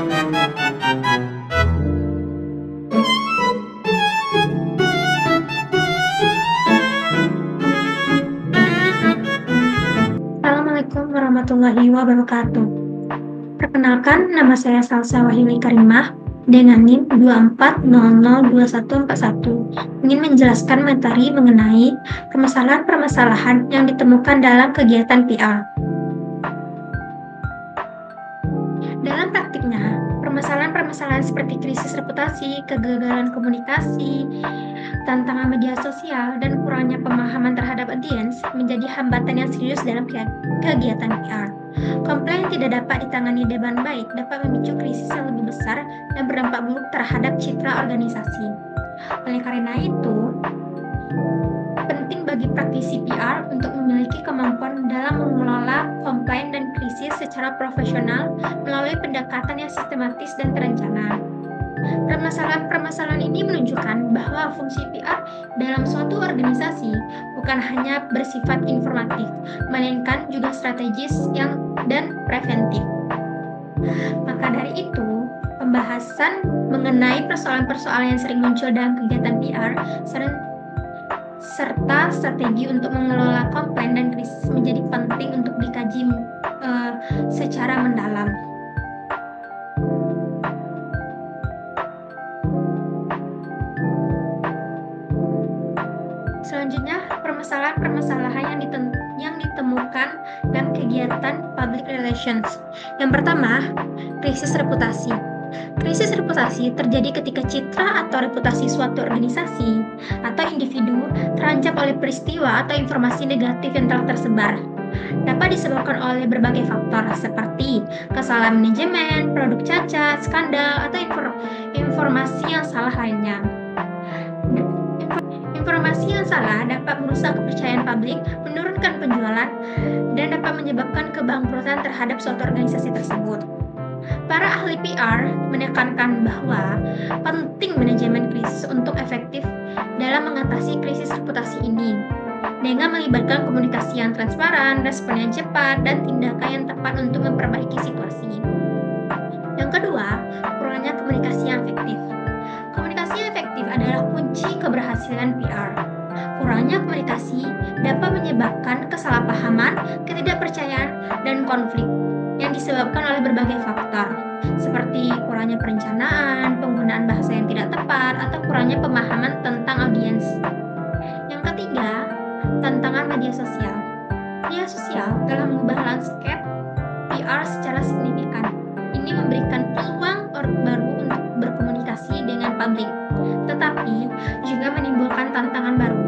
Assalamualaikum warahmatullahi wabarakatuh. Perkenalkan, nama saya Salsa Wahyuni Karimah dengan NIM 24002141. Ingin menjelaskan materi mengenai permasalahan-permasalahan yang ditemukan dalam kegiatan PR. Dalam praktiknya, permasalahan-permasalahan seperti krisis reputasi, kegagalan komunikasi, tantangan media sosial, dan kurangnya pemahaman terhadap audiens menjadi hambatan yang serius dalam kegiatan PR. Komplain yang tidak dapat ditangani dengan baik dapat memicu krisis yang lebih besar dan berdampak buruk terhadap citra organisasi. Oleh karena itu, penting bagi praktisi PR untuk memiliki kemampuan dalam mengelola komplain dan krisis secara profesional melalui pendekatan yang sistematis dan terencana. Permasalahan-permasalahan ini menunjukkan bahwa fungsi PR dalam suatu organisasi bukan hanya bersifat informatif, melainkan juga strategis dan preventif. Maka dari itu, pembahasan mengenai persoalan-persoalan yang sering muncul dalam kegiatan PR serta strategi untuk mengelola komplain dan krisis menjadi penting untuk dikaji secara mendalam. Selanjutnya, permasalahan-permasalahan yang ditemukan dalam kegiatan public relations. Yang pertama, krisis reputasi. Krisis reputasi terjadi ketika citra atau reputasi suatu organisasi atau individu terancam oleh peristiwa atau informasi negatif yang telah tersebar. Dapat disebabkan oleh berbagai faktor seperti kesalahan manajemen, produk cacat, skandal, atau informasi yang salah lainnya. Informasi yang salah dapat merusak kepercayaan publik, menurunkan penjualan, dan dapat menyebabkan kebangkrutan terhadap suatu organisasi tersebut. Para ahli PR menekankan bahwa penting manajemen krisis untuk efektif dalam mengatasi krisis reputasi ini, dengan melibatkan komunikasi yang transparan, respon yang cepat, dan tindakan yang tepat untuk memperbaiki situasi. Yang kedua, kurangnya komunikasi yang efektif. Komunikasi yang efektif adalah kunci keberhasilan PR. Kurangnya komunikasi dapat menyebabkan kesalahpahaman, ketidakpercayaan, dan konflik yang disebabkan oleh berbagai faktor, seperti kurangnya perencanaan, penggunaan bahasa yang tidak tepat, atau kurangnya pemahaman tentang audiens. Yang ketiga, tantangan media sosial. Media sosial telah mengubah landscape PR secara signifikan. Ini memberikan peluang baru untuk berkomunikasi dengan publik, tetapi juga menimbulkan tantangan baru.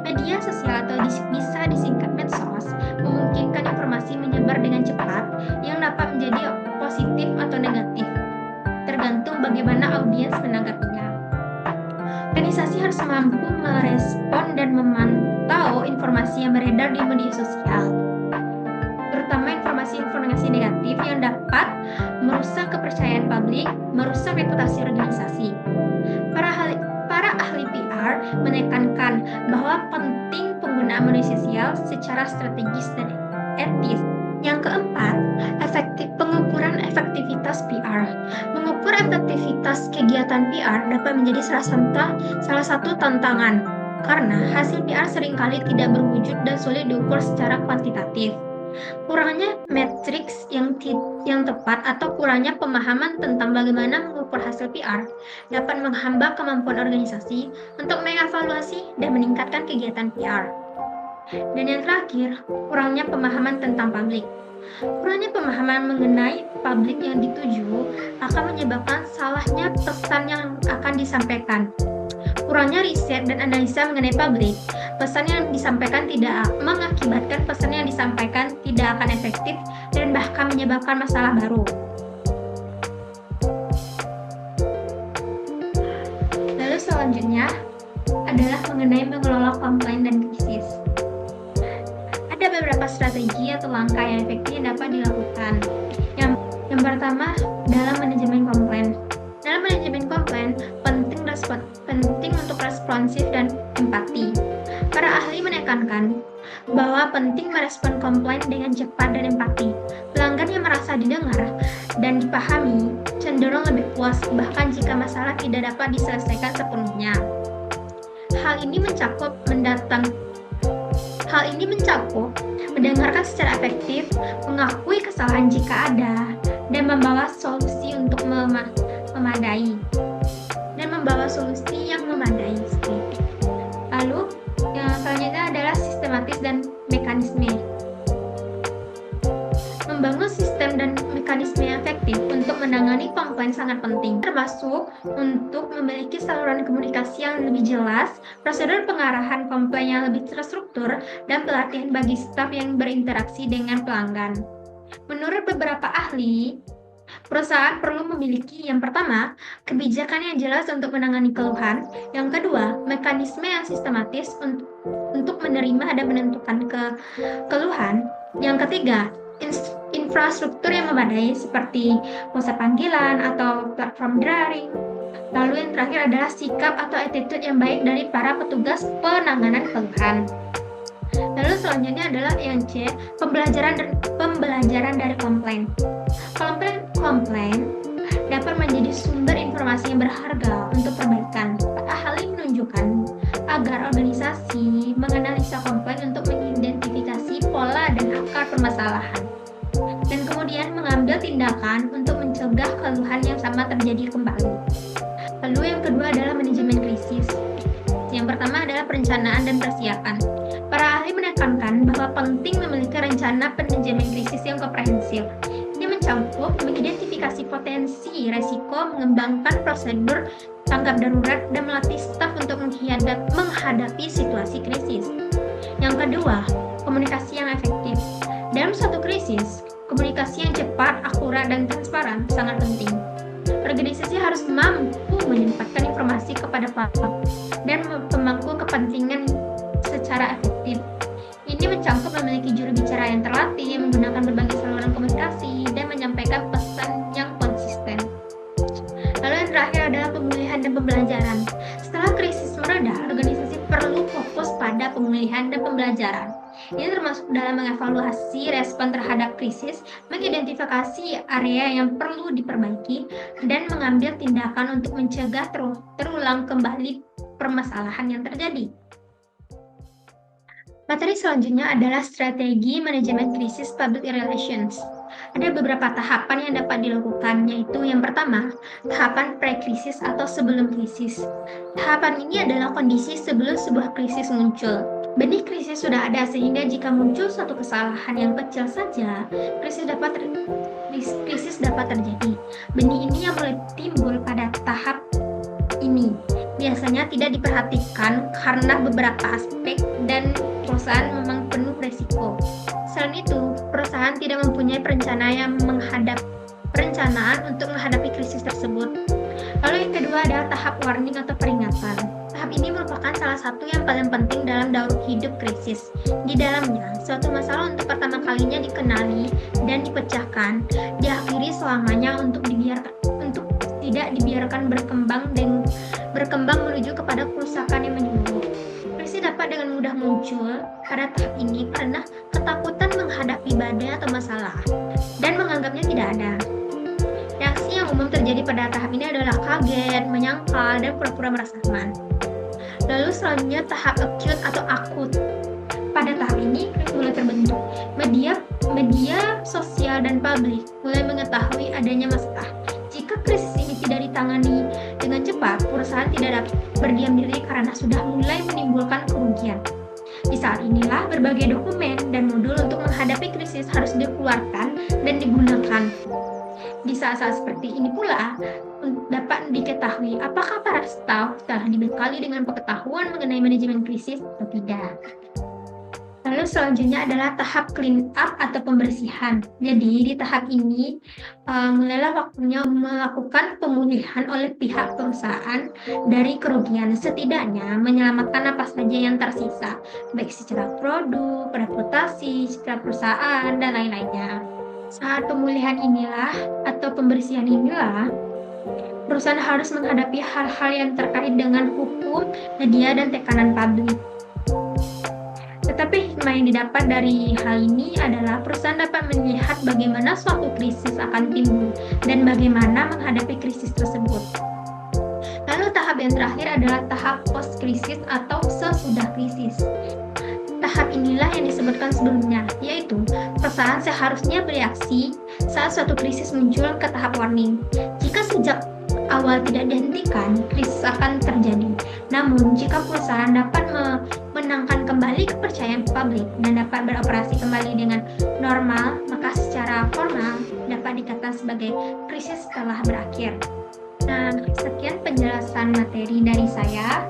Media sosial atau bisa disingkat medsos memungkinkan informasi menyebar dengan cepat yang dapat menjadi positif atau negatif, tergantung bagaimana audiens menanggapinya. Organisasi harus mampu merespon dan memantau informasi yang beredar di media sosial, terutama informasi-informasi negatif yang dapat merusak kepercayaan publik, merusak reputasi organisasi. Para ahli PR menekankan bahwa penting penggunaan media sosial secara strategis dan etis. Yang keempat, pengukuran efektivitas PR. Mengukur efektivitas kegiatan PR dapat menjadi salah satu tantangan, karena hasil PR seringkali tidak berwujud dan sulit diukur secara kuantitatif. Kurangnya matriks yang tepat atau kurangnya pemahaman tentang bagaimana mengukur hasil PR dapat menghambat kemampuan organisasi untuk mengevaluasi dan meningkatkan kegiatan PR. Dan yang terakhir, kurangnya pemahaman tentang publik. Kurangnya pemahaman mengenai publik yang dituju akan menyebabkan salahnya pesan yang akan disampaikan. Kurangnya riset dan analisa mengenai publik, pesan yang disampaikan tidak mengakibatkan pesan yang disampaikan tidak akan efektif dan bahkan menyebabkan masalah baru. Lalu selanjutnya adalah mengenai mengelola komplain dan krisis. Ada beberapa strategi atau langkah yang efektif yang dapat dilakukan. Yang pertama, dalam manajemen komplain. Dalam manajemen komplain, penting untuk responsif dan empati. Para ahli menekankan bahwa penting merespon komplain dengan cepat dan empati. Pelanggan yang merasa didengar dan dipahami cenderung lebih puas, bahkan jika masalah tidak dapat diselesaikan sepenuhnya. Hal ini mencakup mendengarkan secara efektif, mengakui kesalahan jika ada, dan membawa solusi yang memadai. Lalu, yang selanjutnya adalah sistematis dan mekanisme. Membangun sistem dan mekanisme yang efektif untuk menangani komplain sangat penting, termasuk untuk memiliki saluran komunikasi yang lebih jelas, prosedur pengarahan komplain yang lebih terstruktur, dan pelatihan bagi staf yang berinteraksi dengan pelanggan. Menurut beberapa ahli, perusahaan perlu memiliki yang pertama, kebijakan yang jelas untuk menangani keluhan, yang kedua, mekanisme yang sistematis untuk menerima dan menentukan keluhan, yang ketiga, infrastruktur yang memadai seperti pusat panggilan atau platform daring. Lalu yang terakhir adalah sikap atau attitude yang baik dari para petugas penanganan keluhan. Lalu selanjutnya adalah yang C, pembelajaran dari komplain. Komplain dapat menjadi sumber informasi yang berharga untuk perbaikan. Hal ini menunjukkan agar organisasi menganalisa komplain untuk mengidentifikasi pola dan akar permasalahan, dan kemudian mengambil tindakan untuk mencegah keluhan yang sama terjadi kembali. Lalu yang kedua adalah manajemen krisis. Yang pertama adalah perencanaan dan persiapan. Para ahli menekankan bahwa penting memiliki rencana manajemen krisis yang komprehensif. Ini mencakup mengidentifikasi potensi resiko, mengembangkan prosedur tanggap darurat, dan melatih staf untuk menghadapi situasi krisis. Yang kedua, komunikasi yang efektif. Dalam suatu krisis, komunikasi yang cepat, akurat, dan transparan sangat penting. Organisasi harus mampu menyampaikan informasi kepada pelanggan dan pemangku kepentingan secara efektif. Ini mencakup memiliki juru bicara yang terlatih, menggunakan berbagai saluran komunikasi, dan menyampaikan pesan yang konsisten. Lalu yang terakhir adalah pemulihan dan pembelajaran. Setelah krisis mereda, organisasi perlu fokus pada pemulihan dan pembelajaran. Ini termasuk dalam mengevaluasi respon terhadap krisis, mengidentifikasi area yang perlu diperbaiki, dan mengambil tindakan untuk mencegah terulang kembali permasalahan yang terjadi. Materi selanjutnya adalah strategi manajemen krisis public relations. Ada beberapa tahapan yang dapat dilakukan, yaitu yang pertama, tahapan pre-krisis atau sebelum krisis. Tahapan ini adalah kondisi sebelum sebuah krisis muncul. Benih krisis sudah ada, sehingga jika muncul suatu kesalahan yang kecil saja, krisis dapat terjadi. Benih ini yang mulai timbul pada tahap ini biasanya tidak diperhatikan karena beberapa aspek dan perusahaan memang penuh resiko. Selain itu, perusahaan tidak mempunyai perencanaan untuk menghadapi krisis tersebut. Lalu yang kedua adalah tahap warning atau peringatan. Tahap ini merupakan salah satu yang paling penting dalam daur hidup krisis. Di dalamnya, suatu masalah untuk pertama kalinya dikenali dan dipecahkan, diakhiri selamanya untuk tidak dibiarkan berkembang menuju kepada kerusakan yang menyeluruh. Krisis dapat dengan mudah muncul pada tahap ini karena ketakutan menghadapi badai atau masalah dan menganggapnya tidak ada. Reaksi yang umum terjadi pada tahap ini adalah kaget, menyangkal, dan pura-pura merasa aman. Lalu selanjutnya tahap acute atau akut. Pada tahap ini krisis mulai terbentuk. Media sosial dan publik mulai mengetahui adanya masalah. Jika krisis ini tidak ditangani dengan cepat, perusahaan tidak dapat berdiam diri karena sudah mulai menimbulkan kerugian. Di saat inilah berbagai dokumen dan modul untuk menghadapi krisis harus dikeluarkan dan digunakan. Di saat-saat seperti ini pula dapat diketahui apakah para staf telah dibekali dengan pengetahuan mengenai manajemen krisis atau tidak. Lalu selanjutnya adalah tahap clean up atau pembersihan. Jadi di tahap ini mulailah waktunya melakukan pemulihan oleh pihak perusahaan dari kerugian, setidaknya menyelamatkan apa saja yang tersisa, baik secara produk, reputasi, secara perusahaan, dan lain-lainnya. Saat pemulihan inilah atau pembersihan inilah, perusahaan harus menghadapi hal-hal yang terkait dengan hukum, media, dan tekanan publik. Tetapi hikmah yang didapat dari hal ini adalah perusahaan dapat melihat bagaimana suatu krisis akan timbul dan bagaimana menghadapi krisis tersebut. Lalu tahap yang terakhir adalah tahap post-krisis atau sesudah krisis. Tahap inilah yang disebutkan sebelumnya, yaitu perusahaan seharusnya bereaksi saat suatu krisis muncul ke tahap warning. Jika sejak awal tidak dihentikan, krisis akan terjadi. Namun, jika perusahaan dapat menangkan kembali kepercayaan publik dan dapat beroperasi kembali dengan normal, maka secara formal dapat dikatakan sebagai krisis telah berakhir. Nah, sekian penjelasan materi dari saya.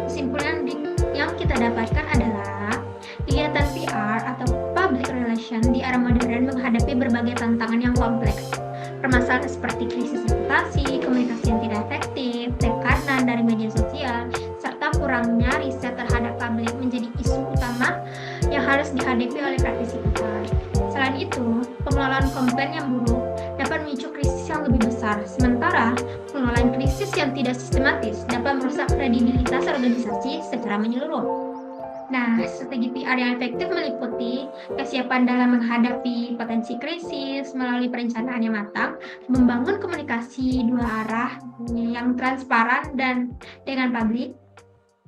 Kesimpulan yang kita dapatkan adalah kegiatan PR atau public relation di era modern menghadapi berbagai tantangan yang kompleks. Permasalahan seperti krisis reputasi, komunikasi yang tidak efektif, tekanan dari media sosial, serta kurangnya riset terhadap publik menjadi isu utama yang harus dihadapi oleh praktisi PR. Selain itu, pengelolaan komplain yang buruk dapat memicu krisis yang lebih besar, sementara pengelolaan krisis yang tidak sistematis dapat merusak kredibilitas organisasi secara menyeluruh. Nah, strategi PR yang efektif meliputi kesiapan dalam menghadapi potensi krisis melalui perencanaan yang matang, membangun komunikasi dua arah yang transparan dan dengan publik,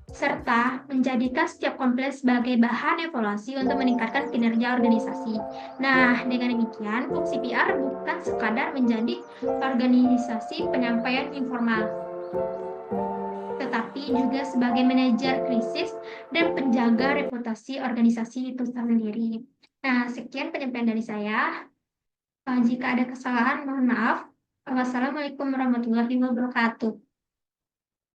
serta menjadikan setiap komplain sebagai bahan evaluasi untuk meningkatkan kinerja organisasi. Nah, dengan demikian, fungsi PR bukan sekadar menjadi organisasi penyampaian informal, tetapi juga sebagai manajer krisis dan penjaga reputasi organisasi itu sendiri. Nah, sekian penyampaian dari saya. Jika ada kesalahan, mohon maaf. Wassalamualaikum warahmatullahi wabarakatuh.